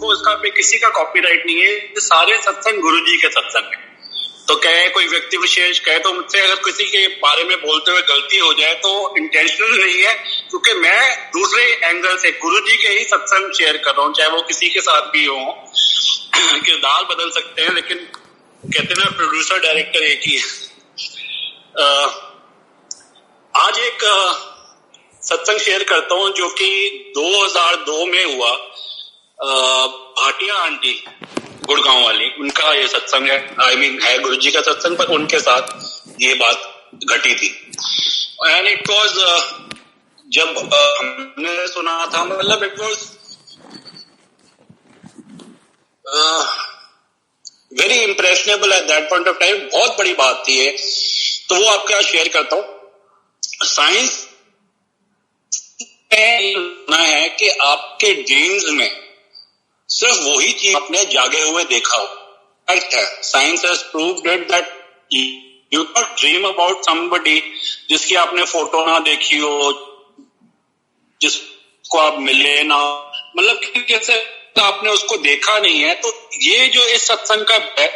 उसका पे किसी का कॉपीराइट नहीं है, ये सारे सत्संग गुरुजी के सत्संग है। तो कहे कोई व्यक्ति विशेष कहे तो मुझसे अगर किसी के बारे में बोलते हुए गलती हो जाए तो इंटेंशनल नहीं है, क्योंकि मैं दूसरे एंगल से गुरुजी के ही सत्संग शेयर कर रहा हूँ, चाहे वो किसी के साथ भी हो। किरदार बदल सकते हैं लेकिन कहते ना प्रोड्यूसर डायरेक्टर एक ही है। आज एक सत्संग शेयर करता हूँ जो कि 2002 में हुआ। भाटिया आंटी गुड़गांव वाली, उनका ये सत्संग है, है गुरुजी का सत्संग, पर उनके साथ ये बात घटी थी। एंड इट वाज जब हमने सुना था, मतलब it was very impressionable eight that point of time. बहुत बड़ी बात थी ये, तो वो आपके साथ शेयर करता हूँ। साइंस है कि आपके ड्रीम्स में सिर्फ वही चीज आपने जागे हुए देखा हो। फैक्ट है, science has proved it that you not dream about somebody जिसकी आपने फोटो ना देखी हो, जिसको आप मिले ना, मतलब जैसे आपने उसको देखा नहीं है। तो ये जो इस सत्संग का है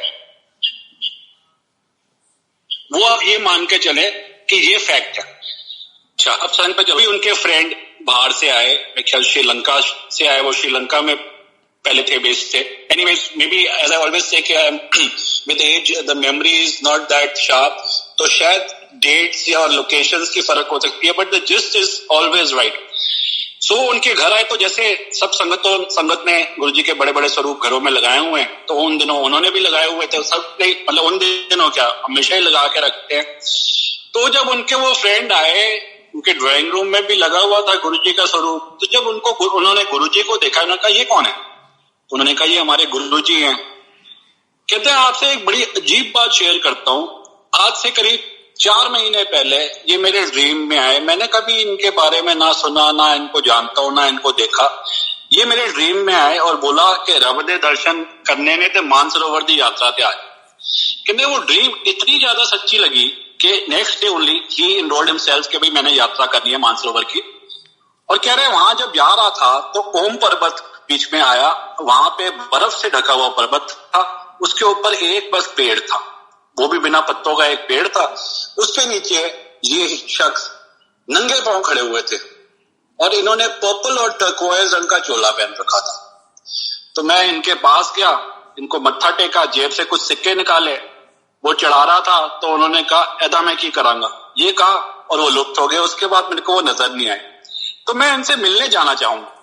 वो आप ये मान के चले कि ये फैक्ट है। अच्छा, अब सत्संग पे जब भी उनके फ्रेंड बाहर से आए, मेरे ख्याल श्रीलंका से आए, वो श्रीलंका में पहले थे, बेस्ड थे। Anyways, maybe as I always say with age the memory is not that sharp, तो शायद डेट्स या लोकेशंस की फर्क हो सकती है, but the gist is always right. So उनके घर आए तो जैसे सब संगत ने गुरुजी के बड़े बड़े स्वरूप घरों में लगाए हुए हैं, तो उन दिनों उन्होंने भी लगाए हुए थे। सब मतलब उन दिनों क्या, हमेशा ही लगा के रखते हैं। तो जब उनके वो फ्रेंड आए, उनके ड्राइंग रूम में भी लगा हुआ था गुरुजी का स्वरूप। तो जब उन्होंने गुरुजी को देखा, उन्होंने कहा ये कौन है? उन्होंने कहा ये हमारे गुरुजी हैं। कहते हैं आपसे एक बड़ी अजीब बात शेयर करता हूं। आज से करीब 4 महीने पहले ये मेरे ड्रीम में आए। मैंने कभी इनके बारे में ना सुना, ना इनको जानता हूं, ना इनको देखा। ये मेरे ड्रीम में आए और बोला कि रब दे दर्शन करने ने ते मानसरोवर दी यात्रा ते आए। कहते वो ड्रीम इतनी ज्यादा सच्ची लगी कि नेक्स्ट डे ओनली ही इनरोल्ड हिमसेल्फ के भी मैंने यात्रा करनी है मानसरोवर की। और कह रहे वहां जब जा रहा था तो ओम पर्वत बीच में आया, वहां पे बर्फ से ढका हुआ पर्वत था, उसके ऊपर एक बस पेड़ था, वो भी बिना पत्तों का एक पेड़ था। उसके नीचे ये शख्स नंगे पांव खड़े हुए थे और इन्होंने पर्पल और टर्कोइज रंग का चोला पहन रखा था। तो मैं इनके पास गया, इनको मत्था टेका, जेब से कुछ सिक्के निकाले, वो चढ़ा रहा था। तो उन्होंने कहा ऐदा मैं की करांगा, ये कहा और वो लुप्त हो गए। उसके बाद मेरे को वो नजर नहीं आए। तो मैं इनसे मिलने जाना चाहूंगा।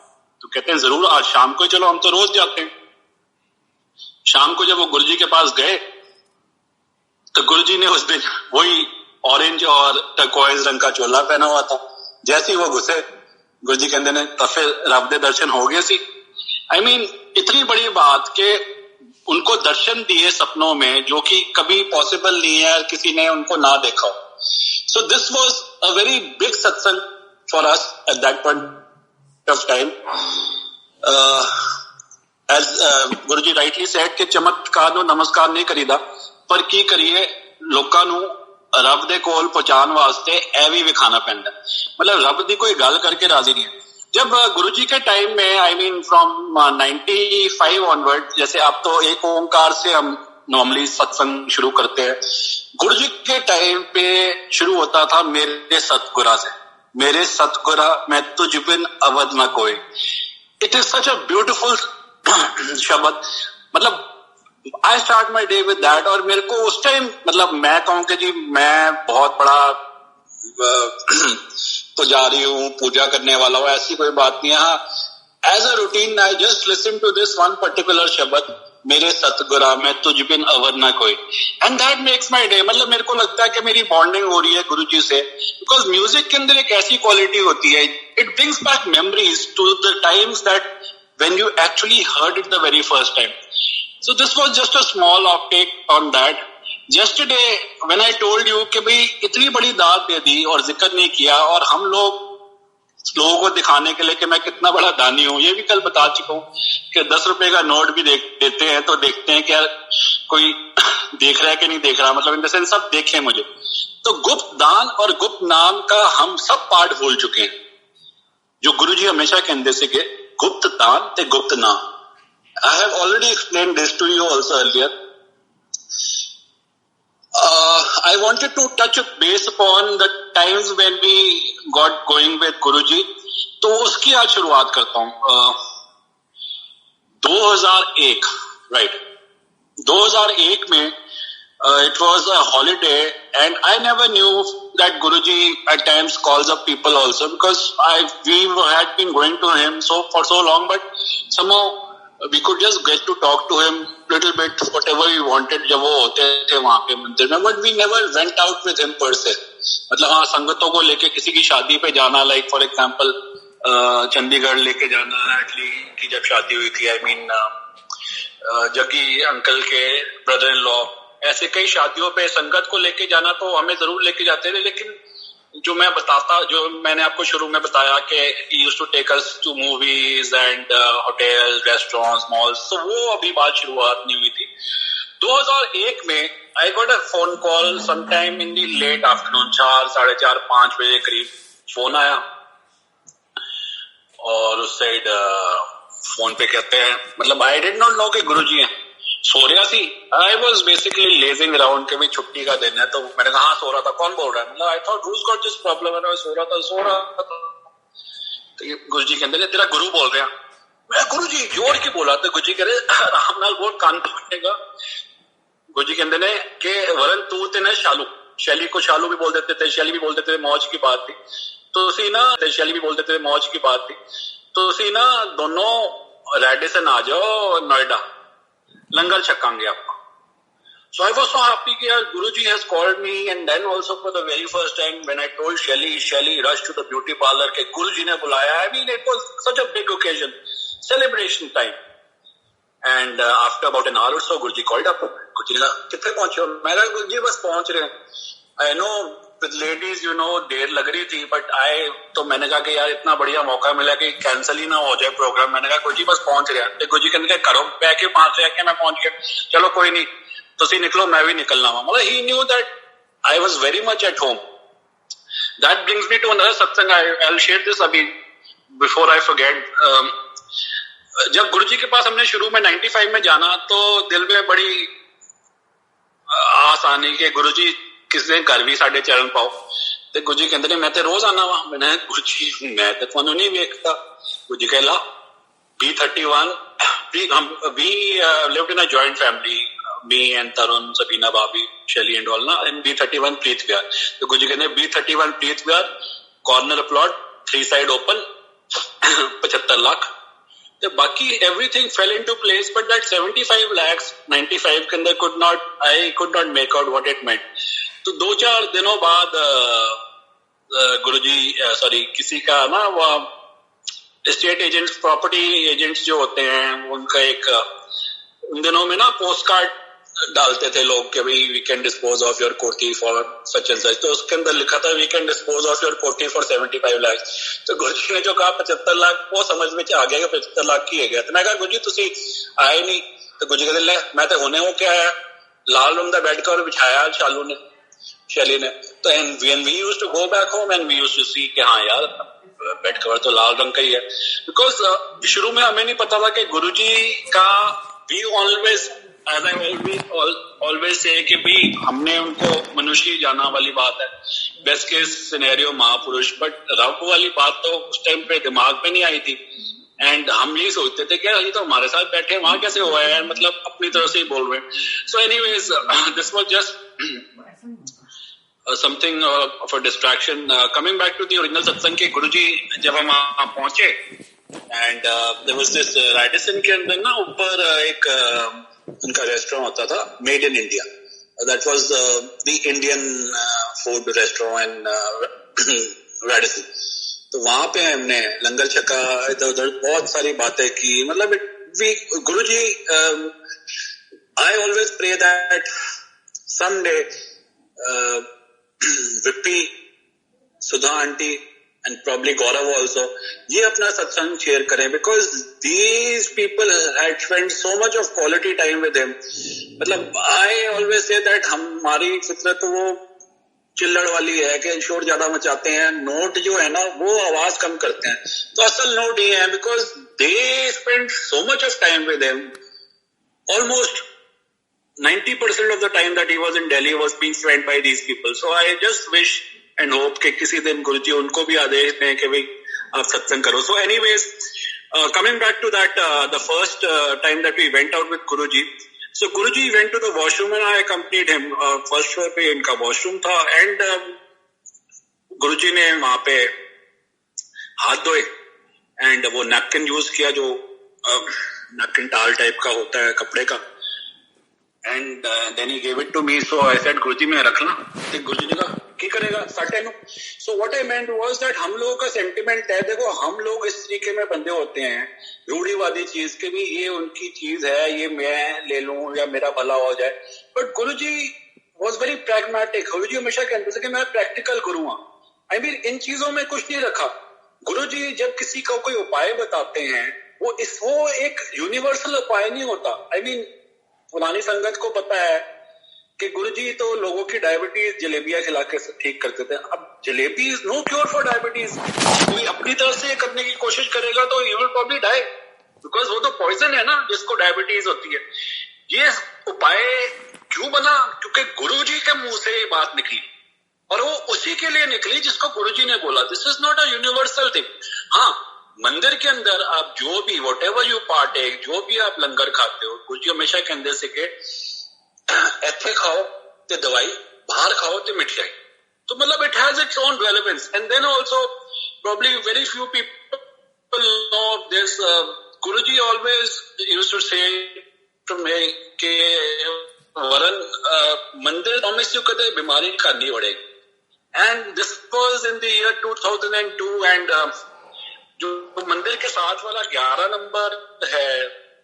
तो कहते हैं जरूर, आज शाम को चलो, हम तो रोज जाते हैं। शाम को जब वो गुरुजी के पास गए तो गुरुजी ने उस दिन वही ऑरेंज और टर्कोइज रंग का चोला पहना हुआ था। जैसे ही वो घुसे, गुरुजी कहते ने तो फिर रब दे दर्शन हो गए सी। इतनी बड़ी बात कि उनको दर्शन दिए सपनों में, जो कि कभी पॉसिबल नहीं है किसी ने उनको ना देखा हो। So this was a very big satsang for us at that point of time. As Guruji rightly said कि चमत्कार नो नमस्कार नहीं करीदा, पर की करिए लोकां नू रब दे कोल पहुंचाने वास्ते ए भी विखाना पैंदा। मतलब रब दी कोई गल करके राजी नहीं है। जब गुरुजी के टाइम में फ्रॉम 95 ऑनवर्ड, जैसे अब तो एक ओंकार से हम नॉर्मली सत्संग शुरू करते हैं, गुरुजी के टाइम पे शुरू होता था मेरे सतगुरा से, मेरे सतगुरा मैं तुझ बिन अवध न कोई। It is such a beautiful शब्द। मतलब I start my day with that. और मेरे को उस टाइम, मतलब मैं कहूं कि जी मैं बहुत बड़ा पुजारी हूं, पूजा करने वाला हूं, ऐसी कोई बात नहीं है। हाँ, as a routine I just listen to this one particular शब्द, मेरे सतगुरा मैं तुझ बिन अवर ना कोई, and that makes my day. मतलब मेरे को लगता है कि मेरी बॉन्डिंग हो रही है गुरुजी से, बिकॉज म्यूजिक के अंदर एक ऐसी क्वालिटी होती है, it brings back memories to the times that when you actually heard it the very first time. So this was just a small uptake on that. Yesterday when I told you कि भाई इतनी बड़ी दाद दे दी और जिक्र नहीं किया, और हम लोगों को दिखाने के लिए कि मैं कितना बड़ा दानी हूं, ये भी कल बता चुका हूं कि 10 रुपए का नोट भी देते हैं तो देखते हैं कि यार कोई देख रहा है कि नहीं देख रहा, मतलब इन द सेंस सब देखें मुझे। तो गुप्त दान और गुप्त नाम का हम सब पार्ट भूल चुके हैं। जो गुरुजी हमेशा कहते ਸੀਗੇ गुप्त दान ते गुप्त ना. I have already explained this to you also earlier. I wanted to touch base upon the times when we got going with Guruji. तो उसकी आज शुरुआत करता हूँ. 2001 right. 2001 में it was a holiday and I never knew that Guruji at times calls up people also because we had been going to him for so long, but somehow we could just get to talk to him little bit whatever we wanted जब वो होते थे वहाँ पे मंदिर में, but we never went out with him per se. मतलब हाँ संगतों को लेके किसी की शादी पे जाना, like for example चंडीगढ़ लेके जाना एटली की जब शादी हुई थी, I mean जग्गी अंकल के ब्रदर इन लॉ, ऐसे कई शादियों पे संगत को लेके जाना तो हमें जरूर लेके जाते थे. लेकिन जो मैंने आपको शुरू में बताया कि he used to take us to movies and hotels, restaurants, malls, तो वो अभी बात शुरुआत नहीं हुई थी. 2001 में I got a phone call sometime in the late afternoon, 4, 4:30, 5 बजे करीब फोन आया और उस साइड फोन पे कहते हैं, मतलब I did not know कि गुरुजी हैं. सो रहा थी. I was basically lazing around के भी छुट्टी का दिन है, तो मैंने कहा हाँ सो रहा था. कौन बोल रहा है? मतलब I thought who's got this problem, है सो रहा था. तो ये गुरुजी कहते हैं तेरा गुरु बोल रहे हैं. मैं गुरुजी जोर की बोला तो गुरुजी कह रहे आराम नाल बोल, कान पकड़ेगा. गुरुजी कहते ने कि वरन तू ते ने शालू, शैली को शालू भी बोल देते थे, शैली भी बोल देते थे, मौज की बात थी. तो उसी ना शैली भी बोल देते थे, मौज की बात थी. तो उसी ना दोनों रेडिसन आ जाओ नोएडा, लंगर छकांगे आपको. So I was so happy that Guruji has called me, and then also for the very first time when I told Shelly rushed to the beauty parlor कि Guruji ने बुलाया. I mean it was such a big occasion, celebration time. And after about an hour or so Guruji called up. Guruji ने कहा कितने पहुंचे हो? मैं कहा गुरुजी बस पहुंच रहे हैं. I know with ladies you know देर लग रही थी, but तो मैंने कहा कि यार इतना बढ़िया मौका मिला कि कैंसिल ही ना हो जाए प्रोग्राम. मैंने कहा गुरुजी बस पहुंच रहे हैं. गुरुजी कहने करो बैठ के 5 से मैं पहुंच गया. चलो कोई नहीं, तुसी निकलो मैं भी निकलना हुआ. मतलब he knew that I was very much at home. That brings me to another satsang. I'll share this अभी before I forget. जब गुरुजी के पास हमने शुरू में 95 में जाना तो दिल में बड़ी आस आनी कि गुरुजी किस दिन घर भी साढ़े चरण पाओ. तो गुरुजी कहते ने मैं तो रोज आना वा. मैंने गुरुजी मैं तो तुहानू नहीं वेखता. गुरुजी कहला B31 we lived in a joint family, me and Tarun, Sabina, Bhabhi, Shelly and all na, and B31 Preet Vyar. तो गुरुजी कहते B31 Preet Vyar, corner plot, 3 side open, 75 lakh. तो बाकी everything fell into place, but that 75 lakhs 95 के अंदर I could not make out what it meant. तो 2-4 दिनों बाद गुरुजी किसी का ना वो एस्टेट एजेंट्स, प्रॉपर्टी एजेंट्स जो होते हैं उनका एक उन दिनों में ना पोस्ट कार्ड डालते थे लोग कि भाई we can dispose of your कोठी फॉर सच एंड सच. तो उसके अंदर लिखा था we can dispose of your कोठी फॉर 75 लाख. तो गुरुजी ने जो कहा 75 लाख वो समझ में आ गया कि 75 लाख की है गया. तो मैं कहा गुरुजी तुसी आए नहीं. तो गुरुजी कहते ले मैं तो होने हो क्या आया. लाल रंग का बेड कवर बिछाया शालू ने, शैली ने. तो and when we used to go back home and we used to see कि हाँ यार बेड कवर तो लाल रंग का ही है. बिकॉज शुरू में हमें नहीं पता था कि गुरुजी का we always as I always say कि भी हमने उनको मनुष्य जाना वाली बात है, बेस्ट केस सिनेरियो महापुरुष, बट रब वाली बात तो उस टाइम पे दिमाग पे नहीं आई थी. एंड हम यही सोचते थे कि ये तो हमारे साथ बैठे वहां कैसे हुआ है, मतलब अपनी तरफ से ही बोल रहे हैं. So anyways this was just something of a distraction. Coming back to the original satsang के गुरुजी जब हम वहां पहुंचे and there was this Radisson के अंदर ना ऊपर एक उनका रेस्टोरेंट होता था made in India. That was the Indian food restaurant in Radisson. तो वहां पे हमने लंगर छका, इधर उधर बहुत सारी बातें की. मतलब गुरुजी I always pray that someday Vippy, Sudha auntie and probably Gaurav also ये अपना सत्संग शेयर करें because these people had spent so much of quality time with him. मतलब I always say that हमारी फितरत वो चिल्लड़ वाली है कि शोर ज्यादा मचाते हैं, नोट जो है ना वो आवाज कम करते हैं। तो असल नोट ये है because they spend so much of time with him, almost 90% of the time that he was in Delhi was being spent by these people. So I just wish and hope कि किसी दिन गुरुजी उनको भी आदेश दें कि भाई आप सत्संग करो. So anyways, coming back to that, the first time that we went out with Guruji. So Guruji went to the washroom and I accompanied him. First floor पे इनका washroom था and गुरुजी ने वहाँ पे हाथ धोए and वो napkin use किया जो napkin टाल टाइप का होता है कपड़े का. And then he gave it to me. So I said, गुरुजी मैं रख ला. गुरुजी ने कहा क्या करेगा साटे no. So what I meant was that हम लोगों का सेंटिमेंट है, देखो हम लोग इस तरीके में बंदे होते हैं रूढ़िवादी चीज के भी, ये उनकी चीज है, ये मैं ले लूं या मेरा भला हो जाए. But Guruji was very pragmatic. Guruji हमेशा कहते थे कि मैं प्रैक्टिकल गुरु हूं. आई मीन इन चीजों में कुछ नहीं रखा. गुरुजी जब किसी को कोई उपाय बताते हैं वो एक यूनिवर्सल उपाय नहीं होता. आई मीन पुरानी संगत को पता है कि गुरुजी तो लोगों की डायबिटीज जलेबियां खिला के ठीक करते थे. अब jalebi is no cure for diabetes. कोई अपनी तरफ से करने की कोशिश करेगा तो you will probably die because वो तो पॉइजन है ना जिसको डायबिटीज होती है. ये उपाय क्यों बना? क्योंकि गुरुजी के मुंह से ये बात निकली और वो उसी के लिए निकली जिसको गुरुजी ने बोला. This is not a universal thing. हाँ, मंदिर के अंदर आप जो भी वट एवर यू पार्टेक, जो भी आप लंगर खाते हो, गुरुजी हमेशा कहते से के ऐथे खाओ ते दवाई, बाहर खाओ ते मिठाई. तो मतलब it has its own relevance. And then also probably very few people know this. Guruji always used to say to me के वरन मंदिर प्रॉमिस यू कदे बीमारी करनी पड़ेगी. And this was in the year 2002 and जो मंदिर के साथ वाला 11 नंबर है,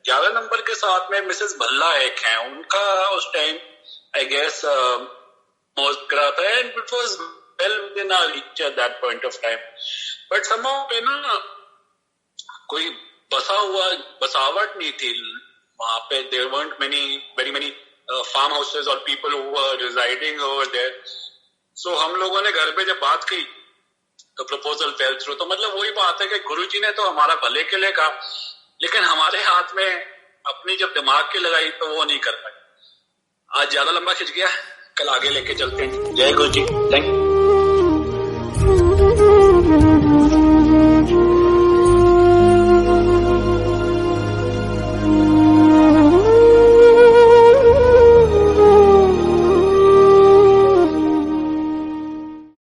11 नंबर के साथ में मिसेस भल्ला एक है, उनका उस टाइम आई गेस मौत करा था and it was well within our reach at that point of time. But somehow पे ना कोई बसावट नहीं थी वहां पे. There weren't very many farm houses और people who were residing over there. So हम लोगों ने घर पे जब बात की तो प्रपोजल फेल थ्रू. तो मतलब वही बात है कि गुरुजी ने तो हमारा भले के लिए कहा लेकिन हमारे हाथ में अपनी जब दिमाग की लगाई तो वो नहीं कर पाए. आज ज्यादा लंबा खिंच गया, कल आगे लेके चलते हैं. जय गुरुजी. Thank you.